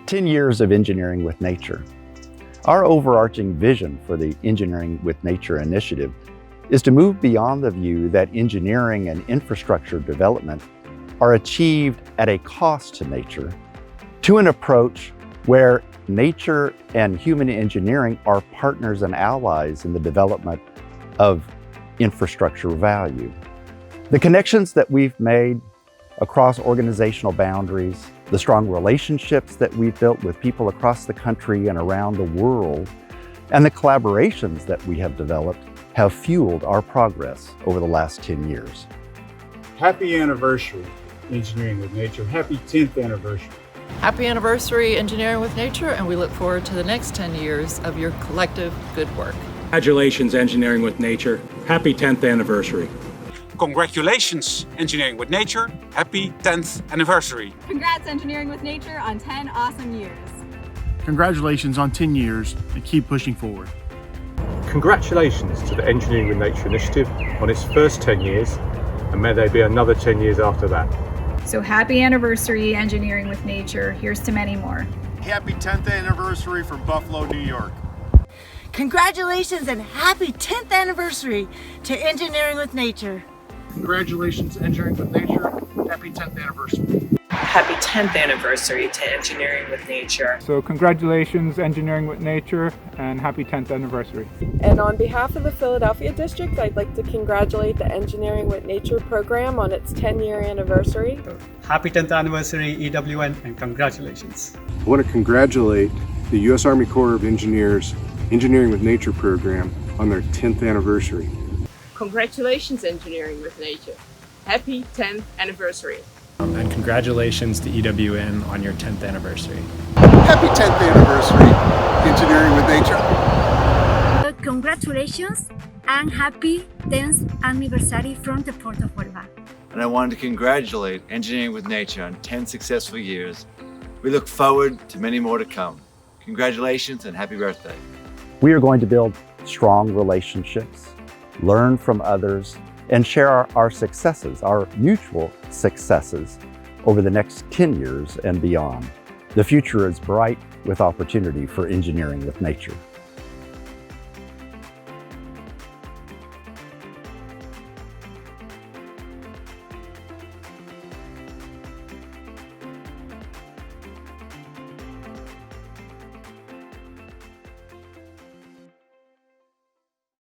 10 years of engineering with nature. Our overarching vision for the Engineering with Nature initiative is to move beyond the view that engineering and infrastructure development are achieved at a cost to nature, to an approach where nature and human engineering are partners and allies in the development of infrastructure value. The connections that we've made across organizational boundaries, the strong relationships that we've built with people across the country and around the world, and the collaborations that we have developed have fueled our progress over the last 10 years. Happy anniversary, Engineering with Nature. Happy 10th anniversary. Happy anniversary, Engineering with Nature, and we look forward to the next 10 years of your collective good work. Congratulations, Engineering with Nature. Happy 10th anniversary. Congratulations, Engineering with Nature. Happy 10th anniversary. Congrats, Engineering with Nature, on 10 awesome years. Congratulations on 10 years and keep pushing forward. Congratulations to the Engineering with Nature initiative on its first 10 years, and may there be another 10 years after that. So happy anniversary, Engineering with Nature. Here's to many more. Happy 10th anniversary from Buffalo, New York. Congratulations and happy 10th anniversary to Engineering with Nature. Congratulations, Engineering with Nature. Happy 10th anniversary. Happy 10th anniversary to Engineering with Nature. So congratulations, Engineering with Nature, and happy 10th anniversary. And on behalf of the Philadelphia District, I'd like to congratulate the Engineering with Nature program on its 10-year anniversary. Happy 10th anniversary, EWN, and congratulations. I want to congratulate the U.S. Army Corps of Engineers Engineering with Nature program on their 10th anniversary. Congratulations, Engineering with Nature. Happy 10th anniversary. And congratulations to EWN on your 10th anniversary. Happy 10th anniversary, Engineering with Nature. Congratulations and happy 10th anniversary from the Port of Huelva. And I wanted to congratulate Engineering with Nature on 10 successful years. We look forward to many more to come. Congratulations and happy birthday. We are going to build strong relationships, learn from others, and share our successes, our mutual successes, over the next 10 years and beyond. The future is bright with opportunity for Engineering with Nature.